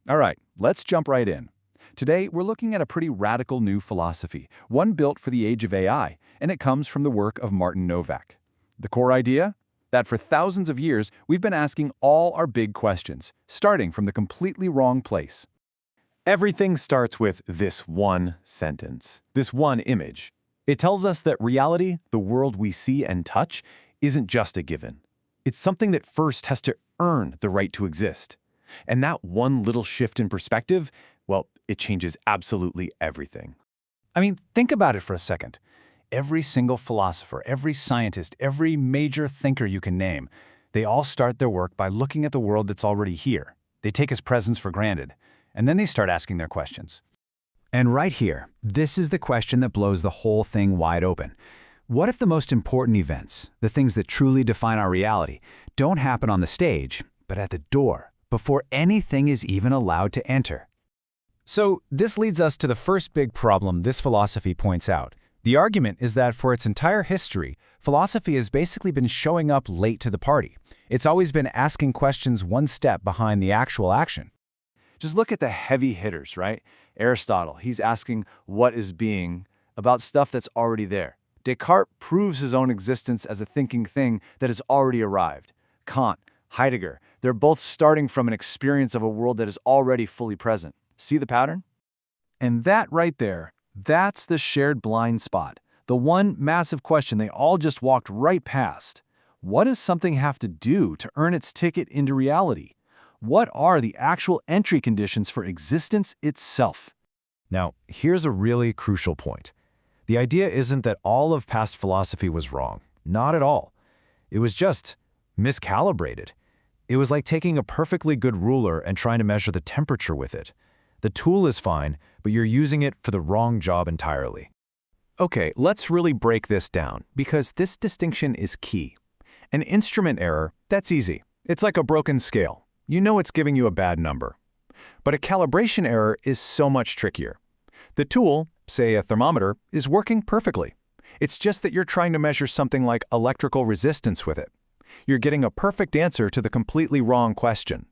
All right, let's jump right in. Today, we're looking at a pretty radical new philosophy, one built for the age of AI, and it comes from the work of Martin Novak. The core idea? That for thousands of years, we've been asking all our big questions, starting from the completely wrong place. Everything starts with this one sentence, this one image. It tells us that reality, the world we see and touch, isn't just a given. It's something that first has to earn the right to exist. And that one little shift in perspective, well, it changes absolutely everything. I mean, think about it for a second. Every single philosopher, every scientist, every major thinker you can name, they all start their work by looking at the world that's already here. They take its presence for granted, and then they start asking their questions. And right here, this is the question that blows the whole thing wide open. What if the most important events, the things that truly define our reality, don't happen on the stage, but at the door, before anything is even allowed to enter? So this leads us to the first big problem this philosophy points out. The argument is that for its entire history, philosophy has basically been showing up late to the party. It's always been asking questions one step behind the actual action. Just look at the heavy hitters, right? Aristotle, he's asking what is being about stuff that's already there. Descartes proves his own existence as a thinking thing that has already arrived. Kant, Heidegger, they're both starting from an experience of a world that is already fully present. See the pattern? And that right there, that's the shared blind spot. The one massive question they all just walked right past. What does something have to do to earn its ticket into reality? What are the actual entry conditions for existence itself? Now, here's a really crucial point. The idea isn't that all of past philosophy was wrong. Not at all. It was just miscalibrated. It was like taking a perfectly good ruler and trying to measure the temperature with it. The tool is fine, but you're using it for the wrong job entirely. Okay, let's really break this down, because this distinction is key. An instrument error, that's easy. It's like a broken scale. You know it's giving you a bad number. But a calibration error is so much trickier. The tool, say a thermometer, is working perfectly. It's just that you're trying to measure something like electrical resistance with it. You're getting a perfect answer to the completely wrong question.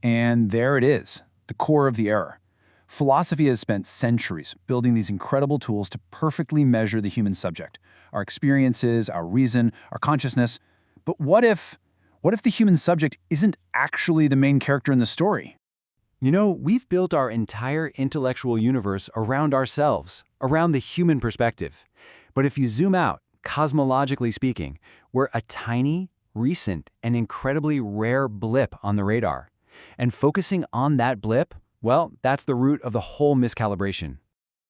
And there it is, the core of the error. Philosophy has spent centuries building these incredible tools to perfectly measure the human subject, our experiences, our reason, our consciousness. But what if the human subject isn't actually the main character in the story? You know, we've built our entire intellectual universe around ourselves, around the human perspective. But if you zoom out, cosmologically speaking, we're a tiny, recent, and incredibly rare blip on the radar. And focusing on that blip, well, that's the root of the whole miscalibration.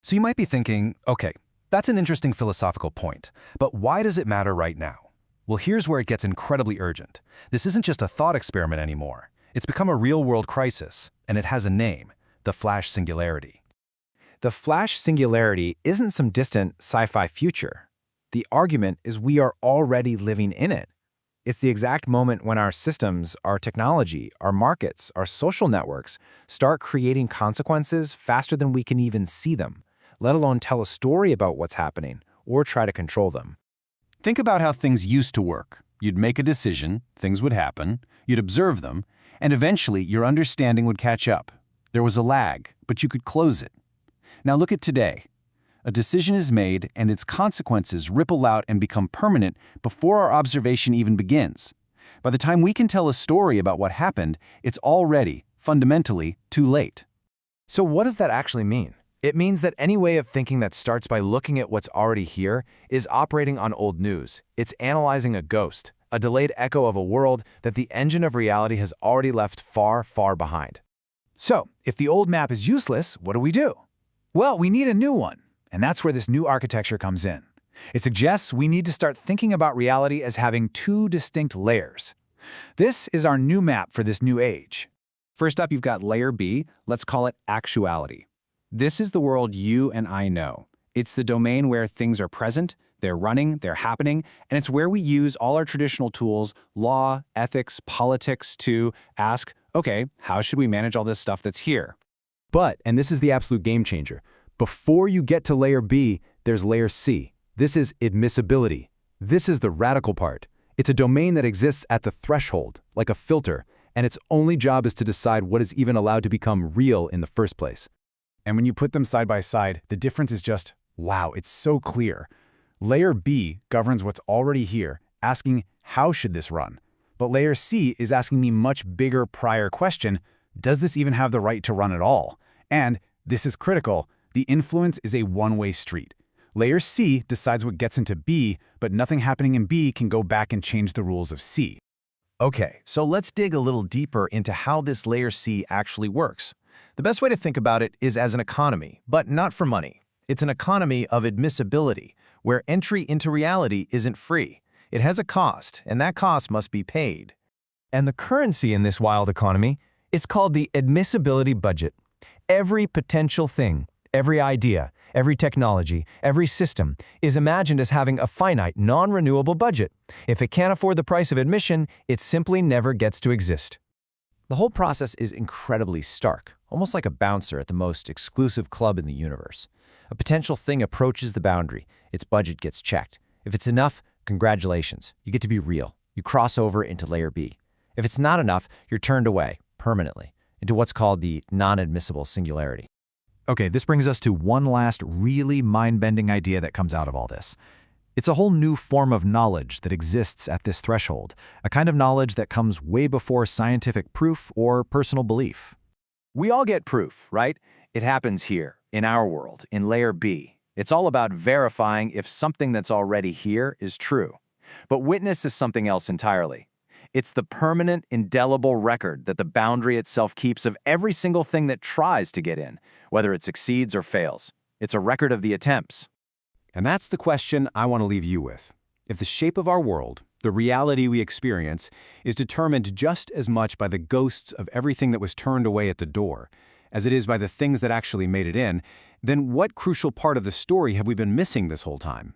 So you might be thinking, okay, that's an interesting philosophical point, but why does it matter right now? Well, here's where it gets incredibly urgent. This isn't just a thought experiment anymore. It's become a real-world crisis, and it has a name, the Flash Singularity. The Flash Singularity isn't some distant sci-fi future. The argument is we are already living in it. It's the exact moment when our systems, our technology, our markets, our social networks start creating consequences faster than we can even see them, let alone tell a story about what's happening or try to control them. Think about how things used to work. You'd make a decision, things would happen, you'd observe them, and eventually your understanding would catch up. There was a lag, but you could close it. Now look at today. A decision is made and its consequences ripple out and become permanent before our observation even begins. By the time we can tell a story about what happened, it's already, fundamentally, too late. So what does that actually mean? It means that any way of thinking that starts by looking at what's already here is operating on old news. It's analyzing a ghost, a delayed echo of a world that the engine of reality has already left far, far behind. So, if the old map is useless, what do? Well, we need a new one. And that's where this new architecture comes in. It suggests we need to start thinking about reality as having two distinct layers. This is our new map for this new age. First up, you've got layer B. Let's call it actuality. This is the world you and I know. It's the domain where things are present, they're running, they're happening, and it's where we use all our traditional tools, law, ethics, politics, to ask, okay, how should we manage all this stuff that's here? But, and this is the absolute game changer, before you get to layer B, there's layer C. This is admissibility. This is the radical part. It's a domain that exists at the threshold, like a filter, and its only job is to decide what is even allowed to become real in the first place. And when you put them side by side, the difference is just, wow, it's so clear. Layer B governs what's already here, asking, how should this run? But layer C is asking me much bigger prior question, does this even have the right to run at all? And, this is critical, the influence is a one-way street. Layer C decides what gets into B, but nothing happening in B can go back and change the rules of C. Okay, so let's dig a little deeper into how this layer C actually works. The best way to think about it is as an economy, but not for money. It's an economy of admissibility, where entry into reality isn't free. It has a cost, and that cost must be paid. And the currency in this wild economy, it's called the admissibility budget. Every potential thing, every idea, every technology, every system is imagined as having a finite, non-renewable budget. If it can't afford the price of admission, it simply never gets to exist. The whole process is incredibly stark, almost like a bouncer at the most exclusive club in the universe. A potential thing approaches the boundary, its budget gets checked. If it's enough, congratulations, you get to be real. You cross over into layer B. If it's not enough, you're turned away, permanently, into what's called the non-admissible singularity. Okay, this brings us to one last really mind-bending idea that comes out of all this. It's a whole new form of knowledge that exists at this threshold, a kind of knowledge that comes way before scientific proof or personal belief. We all get proof, right? It happens here, in our world, in layer B. It's all about verifying if something that's already here is true. But witness is something else entirely. It's the permanent, indelible record that the boundary itself keeps of every single thing that tries to get in, whether it succeeds or fails. It's a record of the attempts. And that's the question I want to leave you with. If the shape of our world, the reality we experience, is determined just as much by the ghosts of everything that was turned away at the door, as it is by the things that actually made it in, then what crucial part of the story have we been missing this whole time?